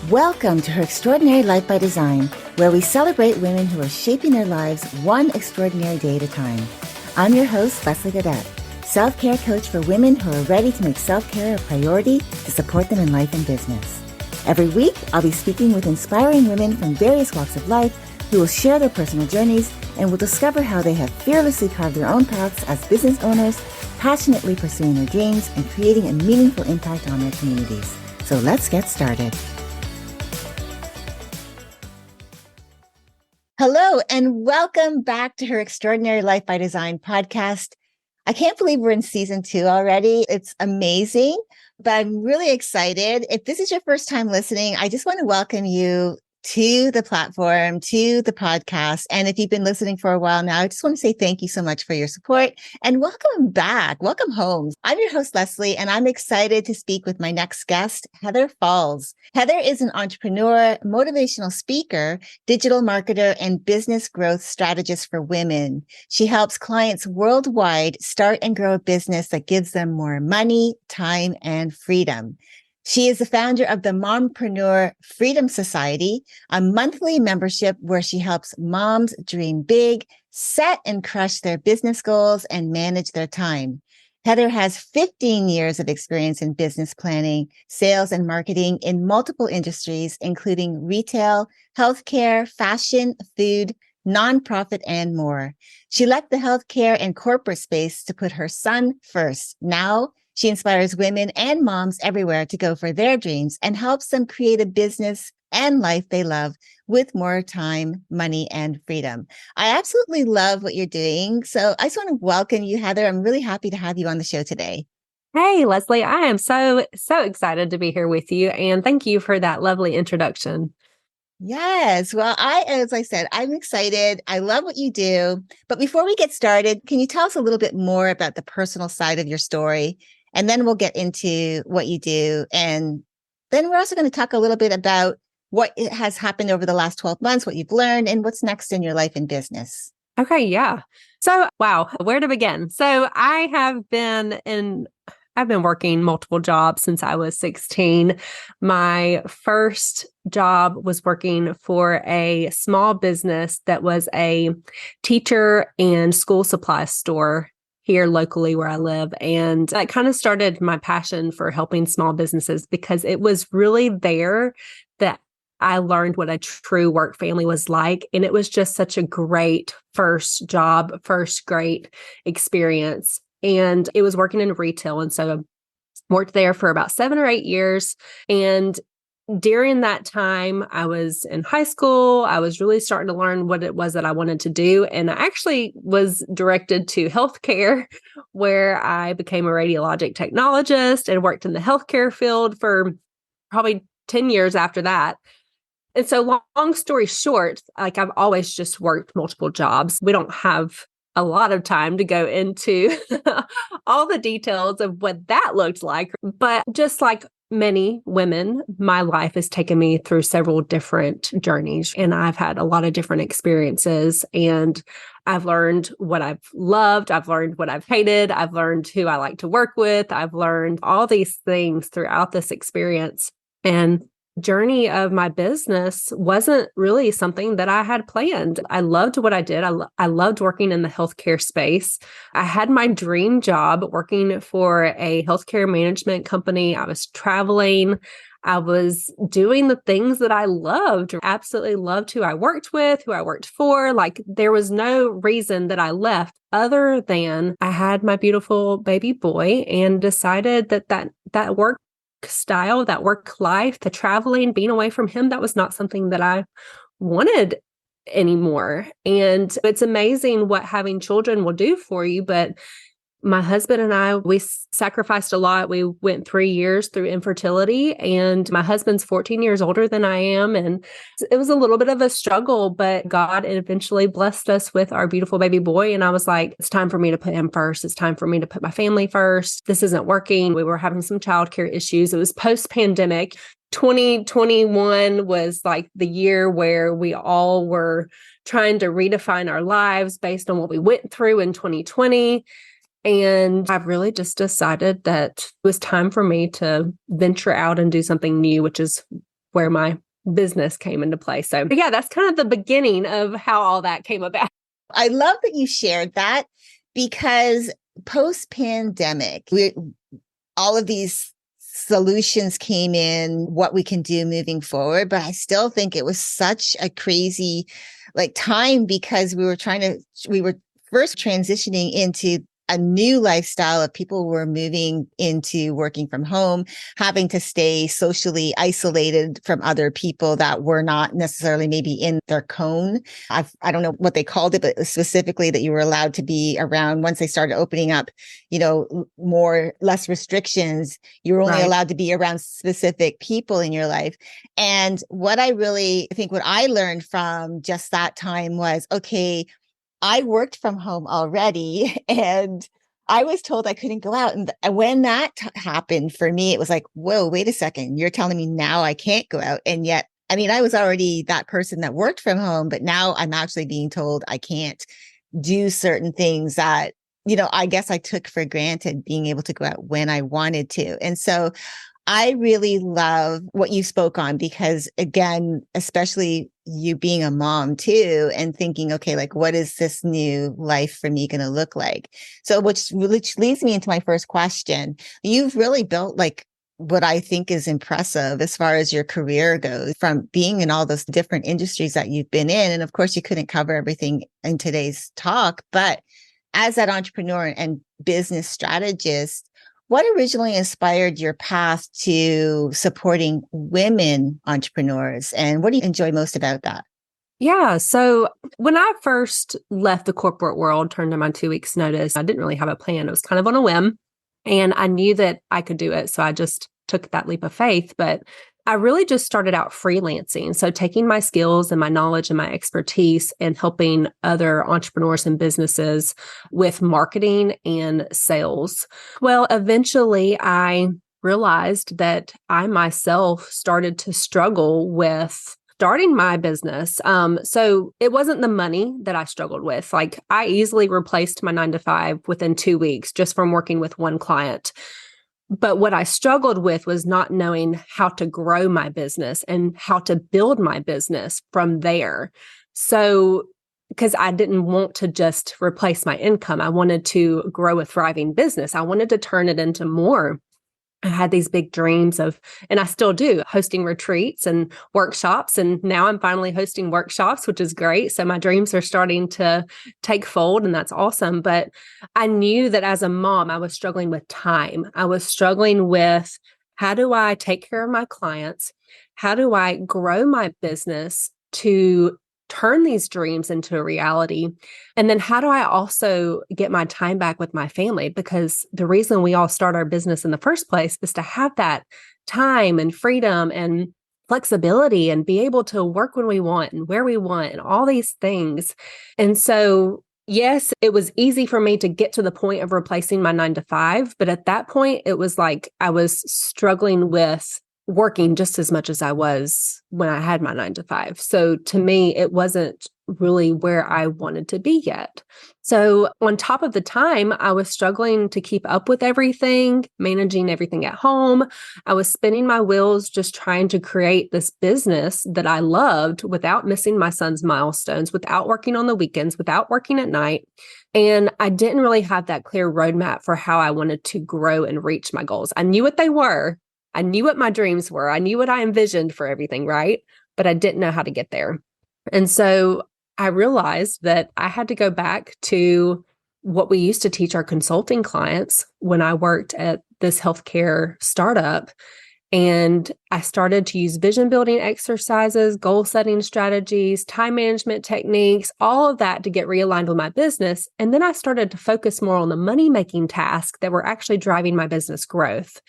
Welcome to Her Extraordinary Life by Design, where we celebrate women who are shaping their lives one extraordinary day at a time. I'm your host, Leslie Gaudette, self-care coach for women who are ready to make self-care a priority to support them in life and business. Every week, I'll be speaking with inspiring women from various walks of life who will share their personal journeys and will discover how they have fearlessly carved their own paths as business owners, passionately pursuing their dreams and creating a meaningful impact on their communities. So let's get started. Hello, and welcome back to Her Extraordinary Life by Design podcast. I can't believe we're in season 2 already. It's amazing, but I'm really excited. If this is your first time listening, I just want to welcome you to the platform, to the podcast. And if you've been listening for a while now, I just want to say thank you so much for your support and welcome back. Welcome home. I'm your host, Leslie, and I'm excited to speak with my next guest, Heather Falls. Heather is an entrepreneur, motivational speaker, digital marketer, and business growth strategist for women. She helps clients worldwide start and grow a business that gives them more money, time, and freedom. She is the founder of the Mompreneur Freedom Society, a monthly membership where she helps moms dream big, set and crush their business goals, and manage their time. Heather has 15 years of experience in business planning, sales, and marketing in multiple industries, including retail, healthcare, fashion, food, nonprofit, and more. She left the healthcare and corporate space to put her son first. Now, she inspires women and moms everywhere to go for their dreams and helps them create a business and life they love with more time, money, and freedom. I absolutely love what you're doing. So I just want to welcome you, Heather. I'm really happy to have you on the show today. Hey, Leslie, I am so excited to be here with you. And thank you for that lovely introduction. Yes. Well, as I said, I'm excited. I love what you do. But before we get started, can you tell us a little bit more about the personal side of your story? And then we'll get into what you do. And then we're also going to talk a little bit about what has happened over the last 12 months, what you've learned, and what's next in your life and business. Okay, yeah. So, wow, where to begin? So I've been working multiple jobs since I was 16. My first job was working for a small business that was a teacher and school supply store here locally where I live. And that kind of started my passion for helping small businesses because it was really there that I learned what a true work family was like. And it was just such a great first job, first great experience. And it was working in retail. And so I worked there for about 7 or 8 years. And during that time, I was in high school. I was really starting to learn what it was that I wanted to do. And I actually was directed to healthcare, where I became a radiologic technologist and worked in the healthcare field for probably 10 years after that. And so long story short, like I've always just worked multiple jobs. We don't have a lot of time to go into all the details of what that looked like. But just like many women, my life has taken me through several different journeys, and I've had a lot of different experiences, and I've learned what I've loved. I've learned what I've hated. I've learned who I like to work with. I've learned all these things throughout this experience. And journey of my business wasn't really something that I had planned. I loved what I did. I loved working in the healthcare space. I had my dream job working for a healthcare management company. I was traveling. I was doing the things that I loved, absolutely loved who I worked with, who I worked for. Like there was no reason that I left other than I had my beautiful baby boy and decided that work style, that work life, the traveling, being away from him, that was not something that I wanted anymore. And it's amazing what having children will do for you. But my husband and I, we sacrificed a lot. We went 3 years through infertility, and my husband's 14 years older than I am. And it was a little bit of a struggle, but God eventually blessed us with our beautiful baby boy. And I was like, it's time for me to put him first. It's time for me to put my family first. This isn't working. We were having some childcare issues. It was post-pandemic. 2021 was like the year where we all were trying to redefine our lives based on what we went through in 2020. And I've really just decided that it was time for me to venture out and do something new, which is where my business came into play. So yeah, that's kind of the beginning of how all that came about. I love that you shared that because post-pandemic, all of these solutions came in, what we can do moving forward. But I still think it was such a crazy time because we were first transitioning into a new lifestyle of people were moving into working from home, having to stay socially isolated from other people that were not necessarily maybe in their cone. I don't know what they called it, but specifically that you were allowed to be around once they started opening up, less restrictions. You were only allowed to be around specific people in your life. And what I learned from just that time was, okay, I worked from home already and I was told I couldn't go out. And when that happened for me, it was like, whoa, wait a second. You're telling me now I can't go out. And yet, I was already that person that worked from home, but now I'm actually being told I can't do certain things that, I guess I took for granted being able to go out when I wanted to. And so I really love what you spoke on because, again, especially you being a mom too, and thinking, okay, what is this new life for me going to look like? So, which leads me into my first question. You've really built what I think is impressive as far as your career goes, from being in all those different industries that you've been in. And of course, you couldn't cover everything in today's talk, but as that entrepreneur and business strategist, what originally inspired your path to supporting women entrepreneurs? And what do you enjoy most about that? Yeah. So when I first left the corporate world, turned in my 2 weeks notice, I didn't really have a plan. It was kind of on a whim and I knew that I could do it. So I just took that leap of faith, but I really just started out freelancing. So taking my skills and my knowledge and my expertise and helping other entrepreneurs and businesses with marketing and sales. Well, eventually I realized that I myself started to struggle with starting my business. So it wasn't the money that I struggled with. I easily replaced my 9 to 5 within 2 weeks just from working with one client. But what I struggled with was not knowing how to grow my business and how to build my business from there. So, because I didn't want to just replace my income, I wanted to grow a thriving business. I wanted to turn it into more. I had these big dreams of, and I still do, hosting retreats and workshops. And now I'm finally hosting workshops, which is great. So my dreams are starting to take fold, and that's awesome. But I knew that as a mom, I was struggling with time. I was struggling with, how do I take care of my clients? How do I grow my business to turn these dreams into a reality? And then how do I also get my time back with my family? Because the reason we all start our business in the first place is to have that time and freedom and flexibility and be able to work when we want and where we want and all these things. And so, yes, it was easy for me to get to the point of replacing my 9 to 5. But at that point, it was like I was struggling with working just as much as I was when I had my 9 to 5. So to me, it wasn't really where I wanted to be yet. So on top of the time, I was struggling to keep up with everything, managing everything at home. I was spinning my wheels just trying to create this business that I loved without missing my son's milestones, without working on the weekends, without working at night. And I didn't really have that clear roadmap for how I wanted to grow and reach my goals. I knew what they were. I knew what my dreams were. I knew what I envisioned for everything, right? But I didn't know how to get there. And so I realized that I had to go back to what we used to teach our consulting clients when I worked at this healthcare startup. And I started to use vision building exercises, goal setting strategies, time management techniques, all of that to get realigned with my business. And then I started to focus more on the money making tasks that were actually driving my business growth.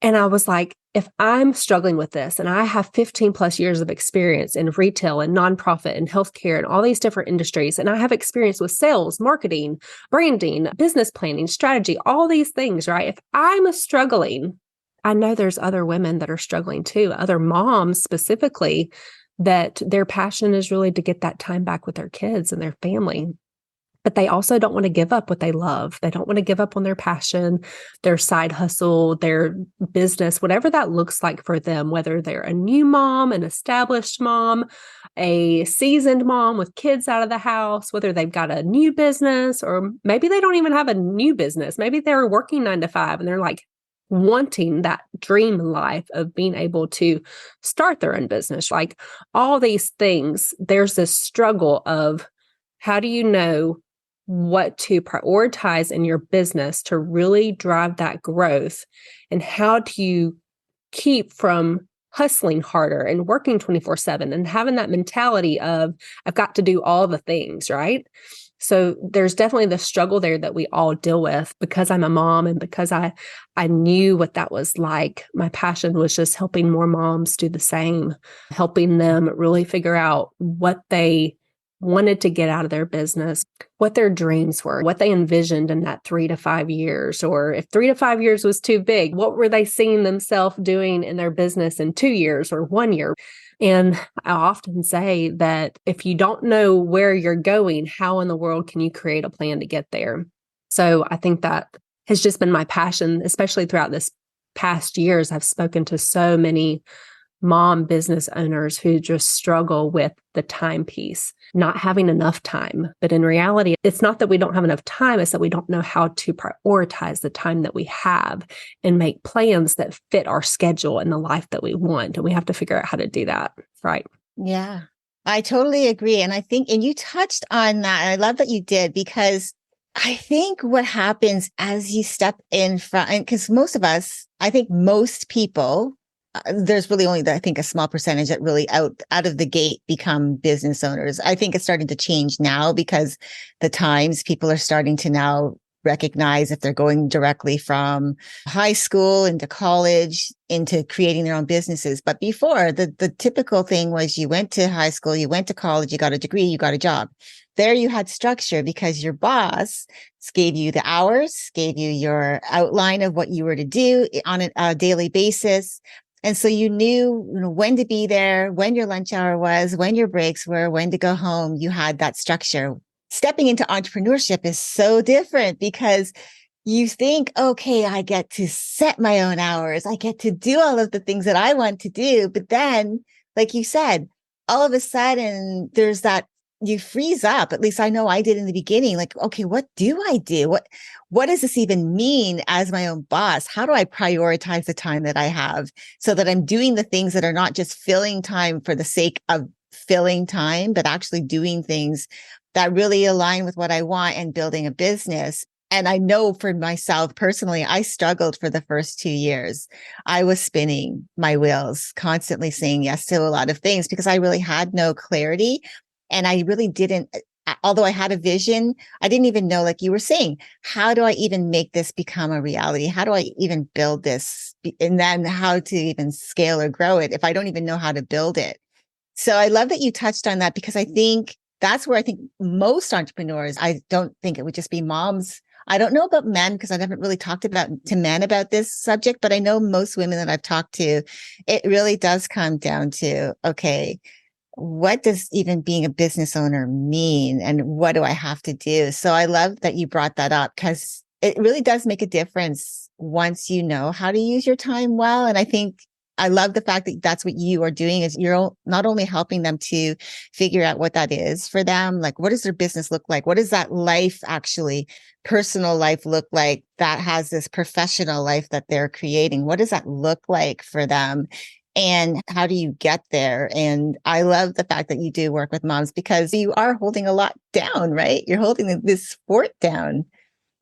And I was like, if I'm struggling with this and I have 15 plus years of experience in retail and nonprofit and healthcare and all these different industries, and I have experience with sales, marketing, branding, business planning, strategy, all these things, right? If I'm struggling, I know there's other women that are struggling too, other moms specifically, that their passion is really to get that time back with their kids and their family. but they also don't want to give up what they love. They don't want to give up on their passion, their side hustle, their business, whatever that looks like for them, whether they're a new mom, an established mom, a seasoned mom with kids out of the house, whether they've got a new business, or maybe they don't even have a new business. Maybe they're working 9 to 5 and they're like wanting that dream life of being able to start their own business. Like all these things, there's this struggle of how do you know what to prioritize in your business to really drive that growth? And how do you keep from hustling harder and working 24/7 and having that mentality of, I've got to do all the things, right? So there's definitely the struggle there that we all deal with. Because I'm a mom and because I knew what that was like. My passion was just helping more moms do the same, helping them really figure out what they wanted to get out of their business, what their dreams were, what they envisioned in that 3 to 5 years, or if 3 to 5 years was too big, what were they seeing themselves doing in their business in 2 years or 1 year? And I often say that if you don't know where you're going, how in the world can you create a plan to get there? So I think that has just been my passion, especially throughout this past years. I've spoken to so many mom business owners who just struggle with the time piece, not having enough time. But in reality, it's not that we don't have enough time, it's that we don't know how to prioritize the time that we have and make plans that fit our schedule and the life that we want. And we have to figure out how to do that. Right. Yeah, I totally agree. And I think, and you touched on that. And I love that you did, because I think what happens as you step in front, because most of us, I think most people, there's really only, I think, a small percentage that really out of the gate become business owners. I think it's starting to change now because the times people are starting to now recognize if they're going directly from high school into college into creating their own businesses. But before, the typical thing was you went to high school, you went to college, you got a degree, you got a job. There you had structure because your boss gave you the hours, gave you your outline of what you were to do on a daily basis. And so you knew, when to be there, when your lunch hour was, when your breaks were, when to go home. You had that structure. Stepping into entrepreneurship is so different because you think, okay, I get to set my own hours. I get to do all of the things that I want to do. But then, like you said, all of a sudden there's that, you freeze up. At least I know I did in the beginning. Like, okay, what do I do? What does this even mean as my own boss? How do I prioritize the time that I have so that I'm doing the things that are not just filling time for the sake of filling time, but actually doing things that really align with what I want and building a business? And I know for myself personally, I struggled for the first 2 years. I was spinning my wheels, constantly saying yes to a lot of things because I really had no clarity. And I really didn't, although I had a vision, I didn't even know, like you were saying, how do I even make this become a reality? How do I even build this? And then how to even scale or grow it if I don't even know how to build it? So I love that you touched on that, because I think that's where I think most entrepreneurs, I don't think it would just be moms. I don't know about men because I haven't really talked to men about this subject, but I know most women that I've talked to, it really does come down to, okay, what does even being a business owner mean? And what do I have to do? So I love that you brought that up, because it really does make a difference once you know how to use your time well. And I think I love the fact that that's what you are doing, is you're not only helping them to figure out what that is for them, like what does their business look like? What does that life actually, personal life look like that has this professional life that they're creating? What does that look like for them? And how do you get there? And I love the fact that you do work with moms, because you are holding a lot down, right? You're holding this fort down.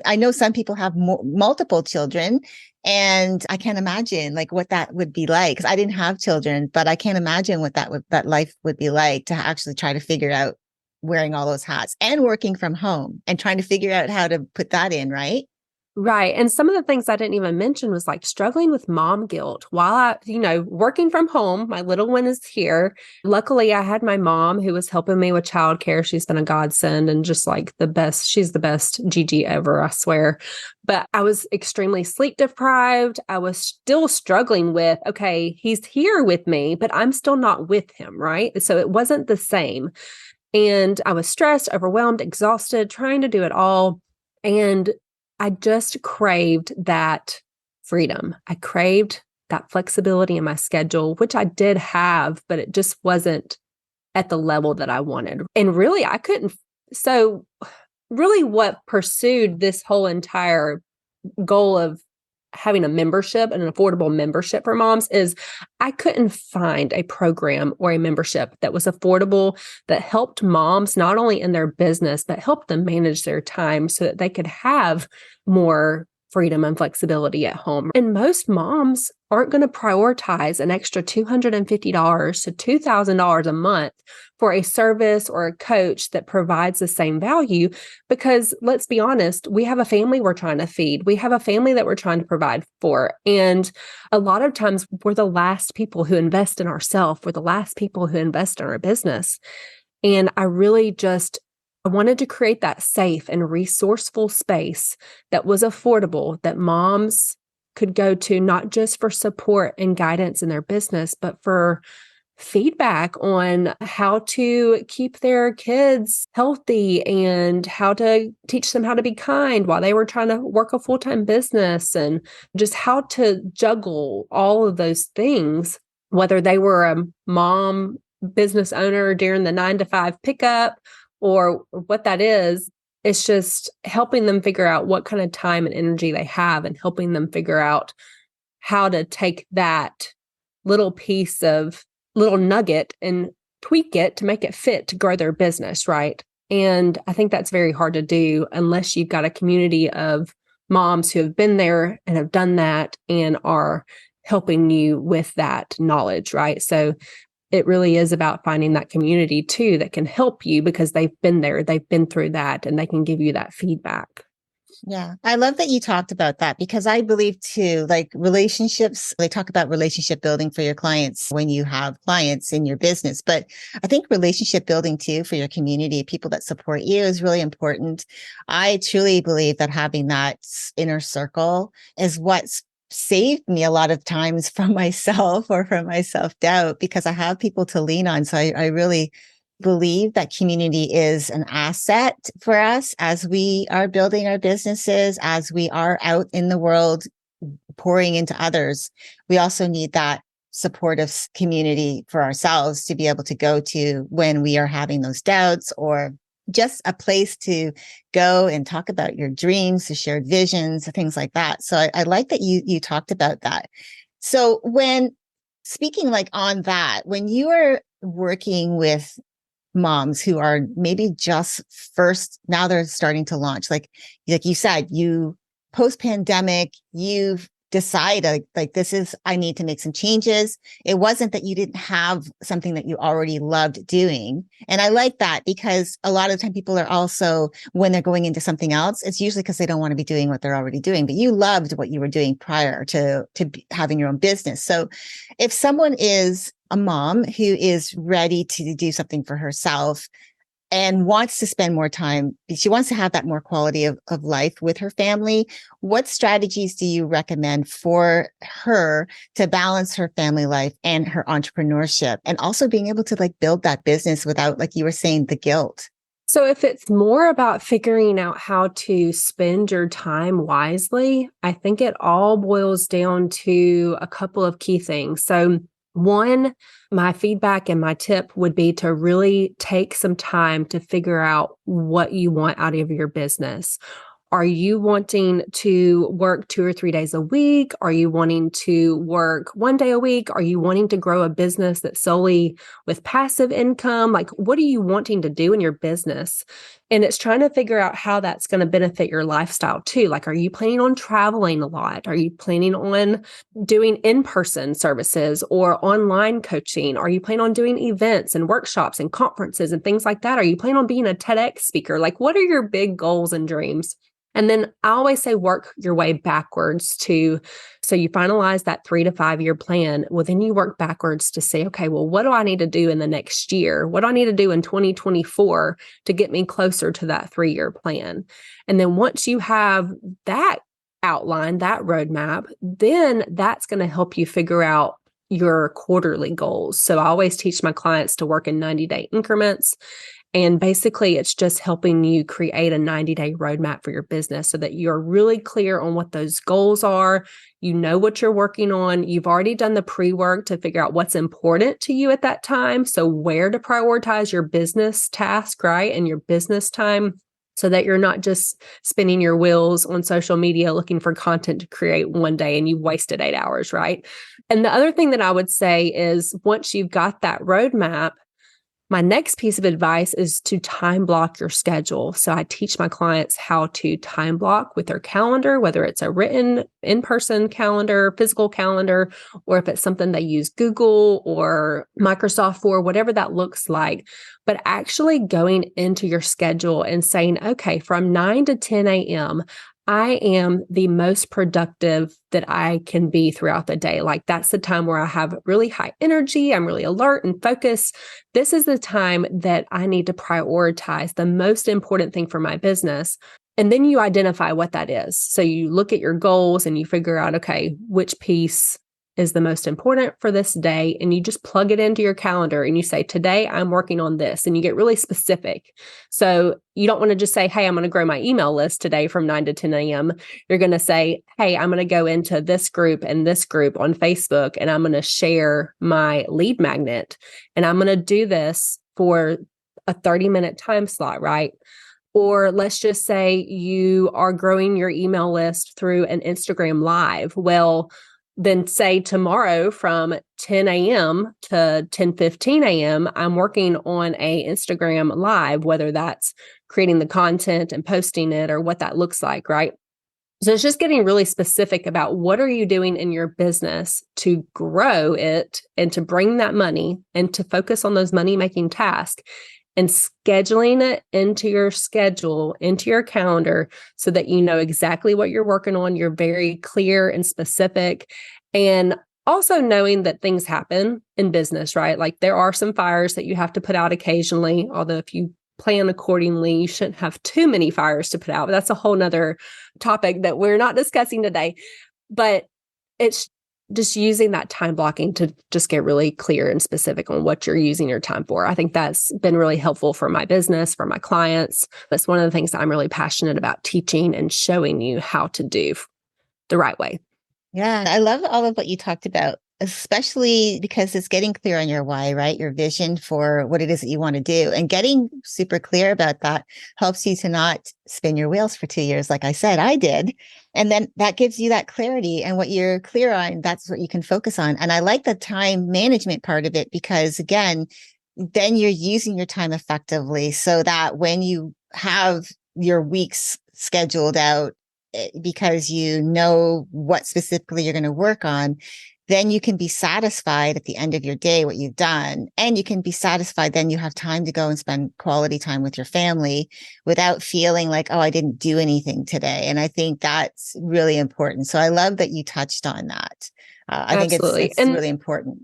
I know some people have multiple children, and I can't imagine like what that would be like, because I didn't have children, but I can't imagine what that life would be like to actually try to figure out wearing all those hats and working from home and trying to figure out how to put that in, right? Right. And some of the things I didn't even mention was like struggling with mom guilt while working from home. My little one is here. Luckily, I had my mom who was helping me with childcare. She's been a godsend and just like the best. She's the best Gigi ever, I swear. But I was extremely sleep deprived. I was still struggling with, okay, he's here with me, but I'm still not with him. Right. So it wasn't the same. And I was stressed, overwhelmed, exhausted, trying to do it all. And I just craved that freedom. I craved that flexibility in my schedule, which I did have, but it just wasn't at the level that I wanted. And really, I couldn't. So, really, what pursued this whole entire goal of having a membership, an affordable membership for moms, is I couldn't find a program or a membership that was affordable, that helped moms not only in their business, but helped them manage their time so that they could have more freedom and flexibility at home. And most moms aren't going to prioritize an extra $250 to $2,000 a month for a service or a coach that provides the same value, because let's be honest, we have a family we're trying to feed. We have a family that we're trying to provide for. And a lot of times we're the last people who invest in ourselves. We're the last people who invest in our business. And I wanted to create that safe and resourceful space that was affordable, that moms could go to, not just for support and guidance in their business, but for feedback on how to keep their kids healthy and how to teach them how to be kind while they were trying to work a full-time business, and just how to juggle all of those things, whether they were a mom business owner during the 9 to 5 pickup or what that is. It's just helping them figure out what kind of time and energy they have, and helping them figure out how to take that little nugget and tweak it to make it fit to grow their business, right? And I think that's very hard to do unless you've got a community of moms who have been there and have done that and are helping you with that knowledge, right? So it really is about finding that community too that can help you, because they've been there, they've been through that, and they can give you that feedback. Yeah. I love that you talked about that, because I believe too, like relationships, they talk about relationship building for your clients when you have clients in your business. But I think relationship building too for your community, people that support you, is really important. I truly believe that having that inner circle is what's saved me a lot of times from myself or from my self-doubt, because I have people to lean on. So I really believe that community is an asset for us as we are building our businesses, as we are out in the world pouring into others. We also need that supportive community for ourselves to be able to go to when we are having those doubts, or just a place to go and talk about your dreams, the shared visions, things like that. So I like that you talked about that. So when speaking like on that, when you are working with moms who are maybe just first, now they're starting to launch, like you said, you post-pandemic, you've decided like this is, I need to make some changes. It wasn't that you didn't have something that you already loved doing. And I like that, because a lot of the time people are also, when they're going into something else, it's usually because they don't want to be doing what they're already doing, but you loved what you were doing prior to having your own business. So if someone is a mom who is ready to do something for herself and wants to spend more time, she wants to have that more quality of life with her family, what strategies do you recommend for her to balance her family life and her entrepreneurship, and also being able to like build that business without, like you were saying, the guilt? So if it's more about figuring out how to spend your time wisely, I think it all boils down to a couple of key things. So one, my feedback and my tip would be to really take some time to figure out what you want out of your business. Are you wanting to work 2 or 3 days a week? Are you wanting to work 1 day a week? Are you wanting to grow a business that's solely with passive income? Like, what are you wanting to do in your business? And it's trying to figure out how that's going to benefit your lifestyle too. Like, are you planning on traveling a lot? Are you planning on doing in-person services or online coaching? Are you planning on doing events and workshops and conferences and things like that? Are you planning on being a TEDx speaker? Like, what are your big goals and dreams? And then I always say work your way backwards so you finalize that 3 to 5 year plan. Well, then you work backwards to say, okay, well, what do I need to do in the next year? What do I need to do in 2024 to get me closer to that 3-year plan? And then once you have that outline, that roadmap, then that's going to help you figure out your quarterly goals. So I always teach my clients to work in 90-day increments. And basically, it's just helping you create a 90-day roadmap for your business so that you're really clear on what those goals are. You know what you're working on. You've already done the pre-work to figure out what's important to you at that time. So where to prioritize your business task, right? And your business time, so that you're not just spinning your wheels on social media looking for content to create one day and you wasted 8 hours, right? And the other thing that I would say is once you've got that roadmap, my next piece of advice is to time block your schedule. So I teach my clients how to time block with their calendar, whether it's a written in-person calendar, physical calendar, or if it's something they use Google or Microsoft for, whatever that looks like. But actually going into your schedule and saying, okay, from 9 to 10 a.m., I am the most productive that I can be throughout the day. Like that's the time where I have really high energy. I'm really alert and focused. This is the time that I need to prioritize the most important thing for my business. And then you identify what that is. So you look at your goals and you figure out, okay, which piece is the most important for this day. And you just plug it into your calendar and you say, today I'm working on this. And you get really specific. So you don't want to just say, hey, I'm going to grow my email list today from 9 to 10 a.m. You're going to say, hey, I'm going to go into this group and this group on Facebook, and I'm going to share my lead magnet. And I'm going to do this for a 30-minute time slot, right? Or let's just say you are growing your email list through an Instagram live. Well, then say tomorrow from 10 a.m. to 10:15 a.m., I'm working on a Instagram live, whether that's creating the content and posting it or what that looks like, right? So it's just getting really specific about what are you doing in your business to grow it and to bring that money and to focus on those money-making tasks and scheduling it into your schedule, into your calendar so that you know exactly what you're working on. You're very clear and specific. And also knowing that things happen in business, right? Like there are some fires that you have to put out occasionally, although if you plan accordingly, you shouldn't have too many fires to put out. But that's a whole nother topic that we're not discussing today. But it's just using that time blocking to just get really clear and specific on what you're using your time for. I think that's been really helpful for my business, for my clients. That's one of the things that I'm really passionate about teaching and showing you how to do the right way. Yeah, I love all of what you talked about, especially because it's getting clear on your why, right? Your vision for what it is that you want to do. And getting super clear about that helps you to not spin your wheels for 2 years, like I said, I did. And then that gives you that clarity. And what you're clear on, that's what you can focus on. And I like the time management part of it because, again, then you're using your time effectively so that when you have your weeks scheduled out, because you know what specifically you're going to work on, then you can be satisfied at the end of your day, what you've done. And you can be satisfied. Then you have time to go and spend quality time with your family without feeling like, oh, I didn't do anything today. And I think that's really important. So I love that you touched on that. I think it's really important.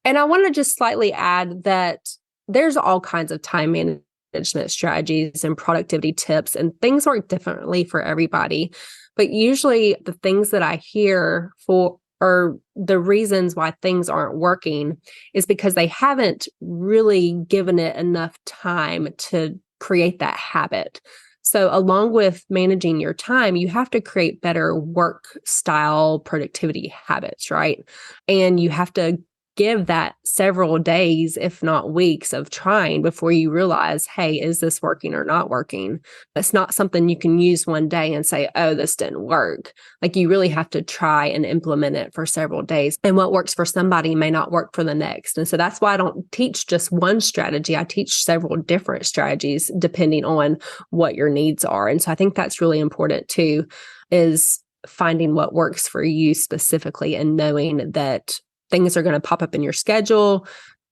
And I want to just slightly add that there's all kinds of time management strategies and productivity tips, and things work differently for everybody. But usually the things that I hear for or the reasons why things aren't working is because they haven't really given it enough time to create that habit. So along with managing your time, you have to create better work style productivity habits, right? And you have to give that several days, if not weeks, of trying before you realize, hey, is this working or not working? It's not something you can use one day and say, oh, this didn't work. Like you really have to try and implement it for several days. And what works for somebody may not work for the next. And so that's why I don't teach just one strategy. I teach several different strategies depending on what your needs are. And so I think that's really important too, is finding what works for you specifically and knowing that things are going to pop up in your schedule.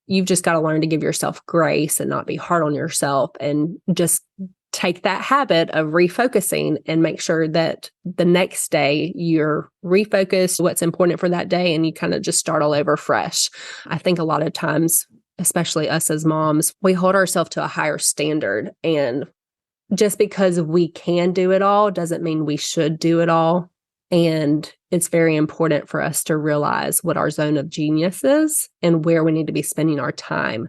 You've just got to learn to give yourself grace and not be hard on yourself and just take that habit of refocusing and make sure that the next day you're refocused what's important for that day and you kind of just start all over fresh. I think a lot of times, especially us as moms, we hold ourselves to a higher standard, and just because we can do it all doesn't mean we should do it all. And it's very important for us to realize what our zone of genius is and where we need to be spending our time.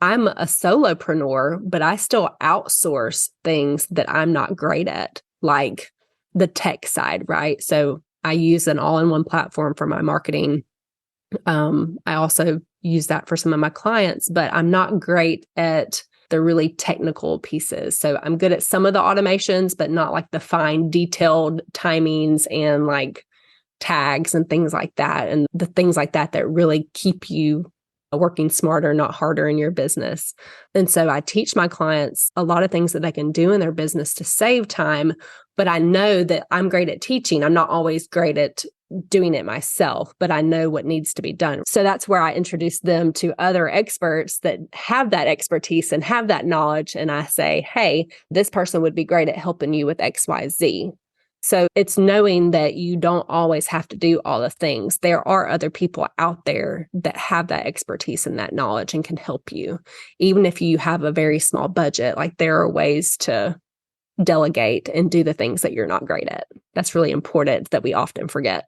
I'm a solopreneur, but I still outsource things that I'm not great at, like the tech side, right? So I use an all-in-one platform for my marketing. I also use that for some of my clients, but I'm not great at the really technical pieces. So I'm good at some of the automations, but not like the fine detailed timings and like tags and things like that. And the things like that that really keep you working smarter, not harder in your business. And so I teach my clients a lot of things that they can do in their business to save time. But I know that I'm great at teaching. I'm not always great at doing it myself, but I know what needs to be done. So that's where I introduce them to other experts that have that expertise and have that knowledge. And I say, hey, this person would be great at helping you with XYZ. So it's knowing that you don't always have to do all the things. There are other people out there that have that expertise and that knowledge and can help you. Even if you have a very small budget, like there are ways to delegate and do the things that you're not great at. That's really important that we often forget.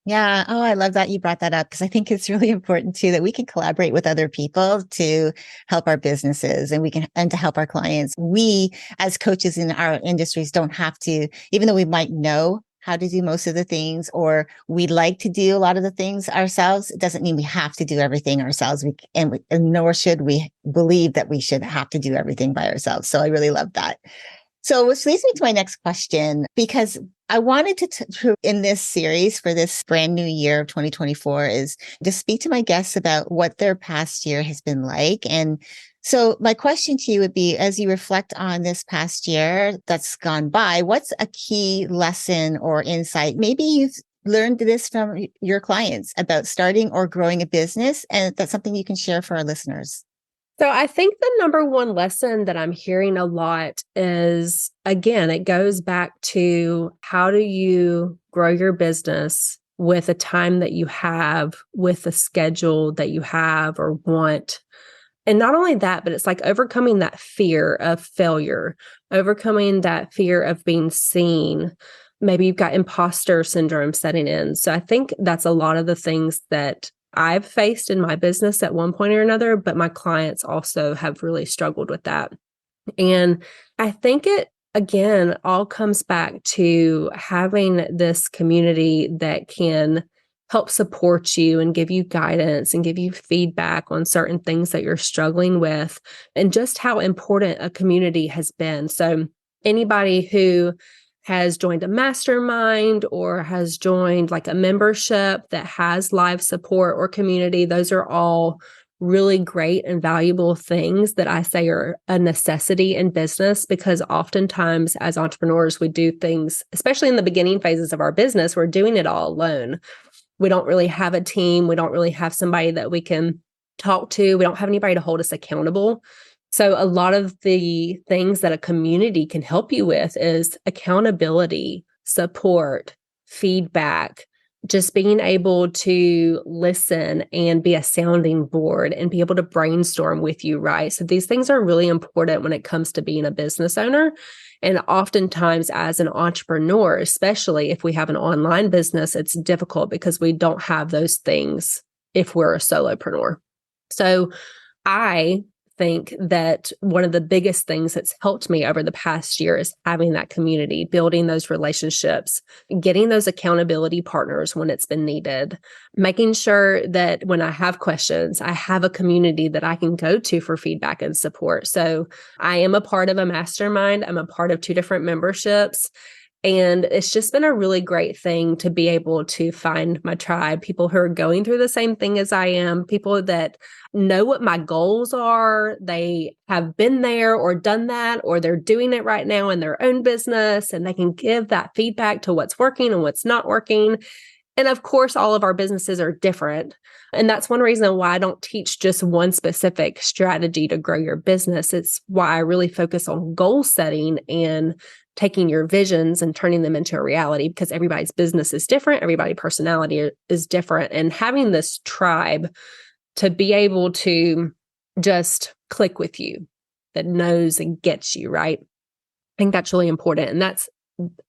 Yeah. Oh, I love that you brought that up because I think it's really important too that we can collaborate with other people to help our businesses and to help our clients. We as coaches in our industries don't have to, even though we might know how to do most of the things or we'd like to do a lot of the things ourselves, it doesn't mean we have to do everything ourselves. And nor should we believe that we should have to do everything by ourselves. So I really love that. So which leads me to my next question, because I wanted to in this series for this brand new year of 2024 is to speak to my guests about what their past year has been like. And so my question to you would be, as you reflect on this past year that's gone by, what's a key lesson or insight? Maybe you've learned this from your clients about starting or growing a business, and that's something you can share for our listeners. So I think the number one lesson that I'm hearing a lot is, again, it goes back to how do you grow your business with the time that you have, with the schedule that you have or want. And not only that, but it's like overcoming that fear of failure, overcoming that fear of being seen. Maybe you've got imposter syndrome setting in. So I think that's a lot of the things that I've faced in my business at one point or another, but my clients also have really struggled with that. And I think it, again, all comes back to having this community that can help support you and give you guidance and give you feedback on certain things that you're struggling with and just how important a community has been. So anybody who has joined a mastermind or has joined like a membership that has live support or community, those are all really great and valuable things that I say are a necessity in business, because oftentimes as entrepreneurs, we do things, especially in the beginning phases of our business, we're doing it all alone. We don't really have a team. We don't really have somebody that we can talk to. We don't have anybody to hold us accountable. So a lot of the things that a community can help you with is accountability, support, feedback, just being able to listen and be a sounding board and be able to brainstorm with you, right? So these things are really important when it comes to being a business owner. And oftentimes as an entrepreneur, especially if we have an online business, it's difficult because we don't have those things if we're a solopreneur. So I think that one of the biggest things that's helped me over the past year is having that community, building those relationships, getting those accountability partners when it's been needed, making sure that when I have questions, I have a community that I can go to for feedback and support. So I am a part of a mastermind. I'm a part of 2 different memberships. And it's just been a really great thing to be able to find my tribe, people who are going through the same thing as I am, people that know what my goals are. They have been there or done that, or they're doing it right now in their own business, and they can give that feedback to what's working and what's not working. And of course, all of our businesses are different. And that's one reason why I don't teach just one specific strategy to grow your business. It's why I really focus on goal setting and taking your visions and turning them into a reality, because everybody's business is different. Everybody's personality is different. And having this tribe to be able to just click with you, that knows and gets you, right? I think that's really important. And that's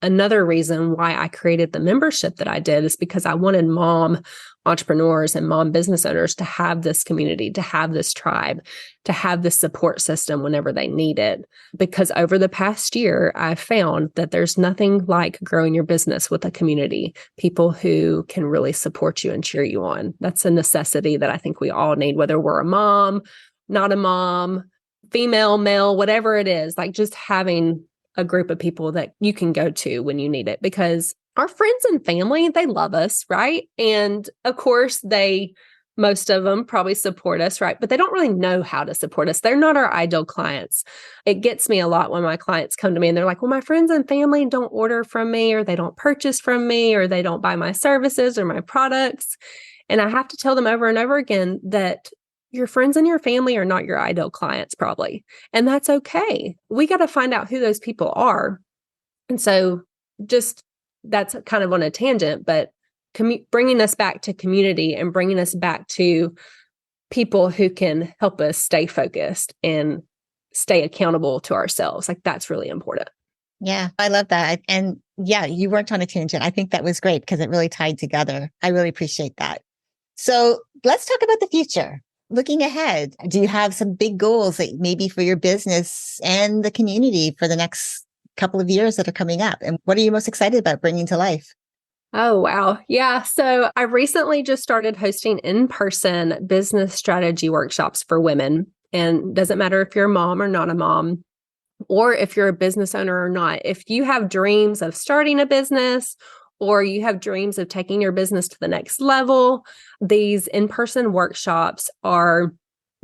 another reason why I created the membership that I did, is because I wanted mom entrepreneurs and mom business owners to have this community, to have this tribe, to have this support system whenever they need it. Because over the past year, I've found that there's nothing like growing your business with a community, people who can really support you and cheer you on. That's a necessity that I think we all need, whether we're a mom, not a mom, female, male, whatever it is, like just having a group of people that you can go to when you need it, because our friends and family, they love us, right? And of course, most of them probably support us, right? But they don't really know how to support us. They're not our ideal clients. It gets me a lot when my clients come to me and they're like, well, my friends and family don't order from me, or they don't purchase from me, or they don't buy my services or my products. And I have to tell them over and over again that your friends and your family are not your ideal clients, probably. And that's okay. We got to find out who those people are. And so that's kind of on a tangent, but bringing us back to community and bringing us back to people who can help us stay focused and stay accountable to ourselves. Like, that's really important. Yeah, I love that. And yeah, you weren't on a tangent. I think that was great because it really tied together. I really appreciate that. So let's talk about the future. Looking ahead, do you have some big goals that maybe for your business and the community for the next couple of years that are coming up? And what are you most excited about bringing to life? Oh, wow. Yeah. So I recently just started hosting in-person business strategy workshops for women. And it doesn't matter if you're a mom or not a mom, or if you're a business owner or not. If you have dreams of starting a business, or you have dreams of taking your business to the next level, these in-person workshops are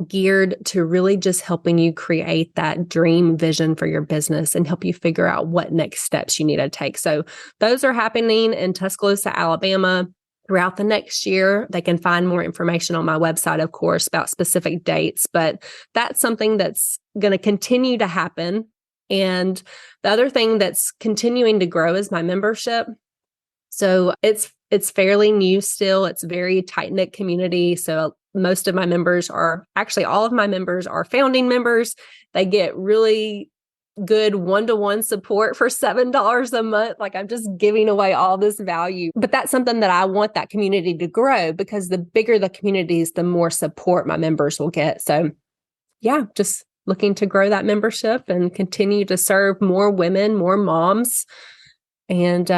geared to really just helping you create that dream vision for your business and help you figure out what next steps you need to take. So those are happening in Tuscaloosa, Alabama throughout the next year. They can find more information on my website, of course, about specific dates, but that's something that's going to continue to happen. And the other thing that's continuing to grow is my membership. So it's fairly new still. It's a very tight-knit community. So most of my members all of my members are founding members. They get really good one-to-one support for $7 a month. Like, I'm just giving away all this value. But that's something that I want that community to grow, because the bigger the community is, the more support my members will get. So yeah, just looking to grow that membership and continue to serve more women, more moms. And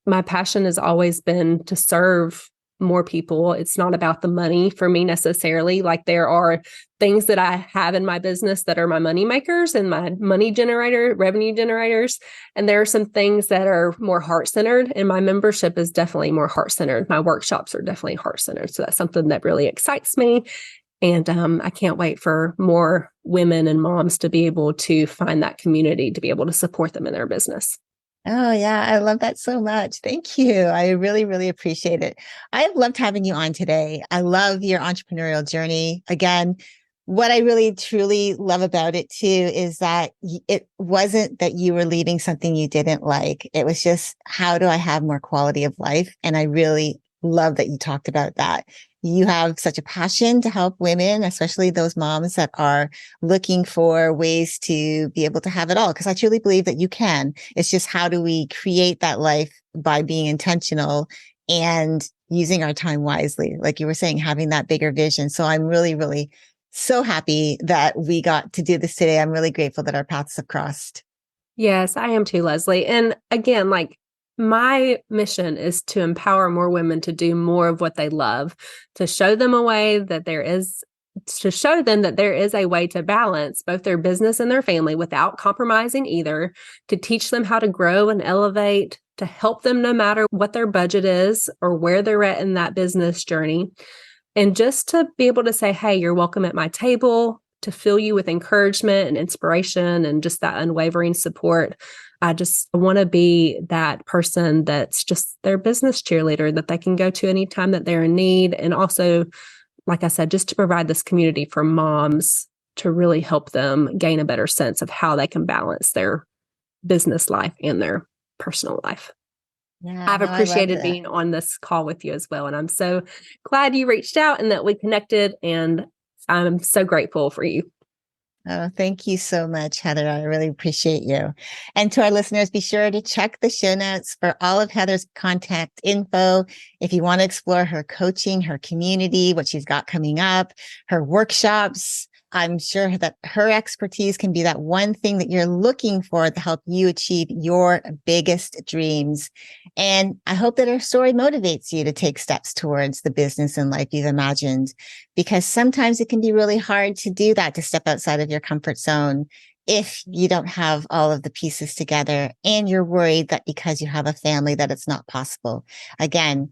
my passion has always been to serve more people. It's not about the money for me necessarily. Like, there are things that I have in my business that are my money makers and my revenue generators. And there are some things that are more heart-centered, and my membership is definitely more heart-centered. My workshops are definitely heart-centered. So that's something that really excites me. And I can't wait for more women and moms to be able to find that community, to be able to support them in their business. Oh, yeah. I love that so much. Thank you. I really, really appreciate it. I've loved having you on today. I love your entrepreneurial journey. Again, what I really, truly love about it too is that it wasn't that you were leaving something you didn't like. It was just, how do I have more quality of life? And I really love that you talked about that. You have such a passion to help women, especially those moms that are looking for ways to be able to have it all. Because I truly believe that you can. It's just, how do we create that life by being intentional and using our time wisely? Like you were saying, having that bigger vision. So I'm really, really so happy that we got to do this today. I'm really grateful that our paths have crossed. Yes, I am too, Leslie. And again, like, my mission is to empower more women to do more of what they love, to show them a way that to show them that there is a way to balance both their business and their family without compromising either, to teach them how to grow and elevate, to help them no matter what their budget is or where they're at in that business journey. And just to be able to say, hey, you're welcome at my table, to fill you with encouragement and inspiration and just that unwavering support. I just want to be that person that's just their business cheerleader that they can go to anytime that they're in need. And also, like I said, just to provide this community for moms to really help them gain a better sense of how they can balance their business life and their personal life. Yeah, I've appreciated being on this call with you as well. And I'm so glad you reached out and that we connected. And I'm so grateful for you. Oh, thank you so much, Heather. I really appreciate you. And to our listeners, be sure to check the show notes for all of Heather's contact info. If you want to explore her coaching, her community, what she's got coming up, her workshops, I'm sure that her expertise can be that one thing that you're looking for to help you achieve your biggest dreams. And I hope that her story motivates you to take steps towards the business and life you've imagined, because sometimes it can be really hard to do that, to step outside of your comfort zone if you don't have all of the pieces together and you're worried that because you have a family that it's not possible. Again,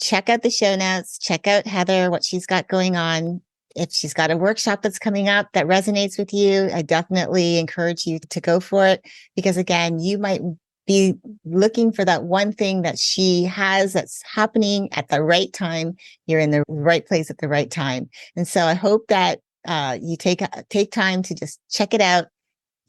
check out the show notes, check out Heather, what she's got going on. If she's got a workshop that's coming up that resonates with you, I definitely encourage you to go for it, because again, you might be looking for that one thing that she has that's happening at the right time. You're in the right place at the right time. And so I hope that you take time to just check it out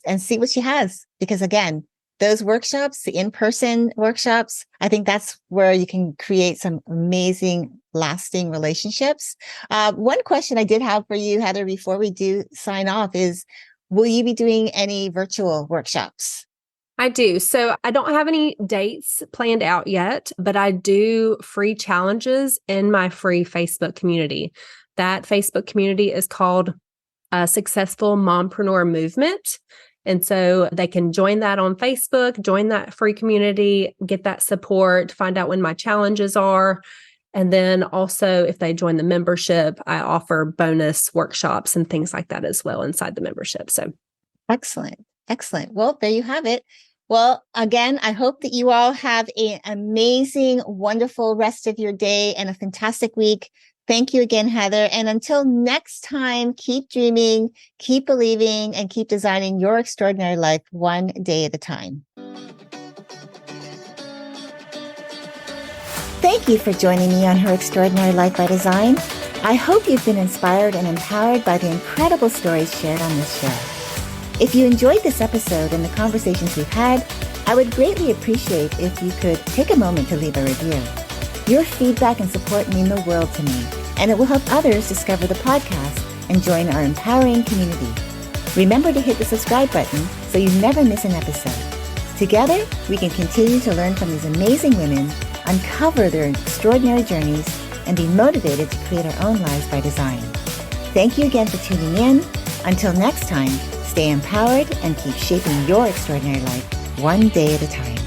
and see what she has, because again, those workshops, the in-person workshops, I think that's where you can create some amazing, lasting relationships. One question I did have for you, Heather, before we do sign off is, will you be doing any virtual workshops? I do. So I don't have any dates planned out yet, but I do free challenges in my free Facebook community. That Facebook community is called Successful Mompreneur Movement. And so they can join that on Facebook, join that free community, get that support, find out when my challenges are. And then also, if they join the membership, I offer bonus workshops and things like that as well inside the membership. So excellent. Excellent. Well, there you have it. Well, again, I hope that you all have an amazing, wonderful rest of your day and a fantastic week. Thank you again, Heather. And until next time, keep dreaming, keep believing, and keep designing your extraordinary life one day at a time. Thank you for joining me on Her Extraordinary Life by Design. I hope you've been inspired and empowered by the incredible stories shared on this show. If you enjoyed this episode and the conversations we've had, I would greatly appreciate if you could take a moment to leave a review. Your feedback and support mean the world to me, and it will help others discover the podcast and join our empowering community. Remember to hit the subscribe button so you never miss an episode. Together, we can continue to learn from these amazing women, uncover their extraordinary journeys, and be motivated to create our own lives by design. Thank you again for tuning in. Until next time, stay empowered and keep shaping your extraordinary life one day at a time.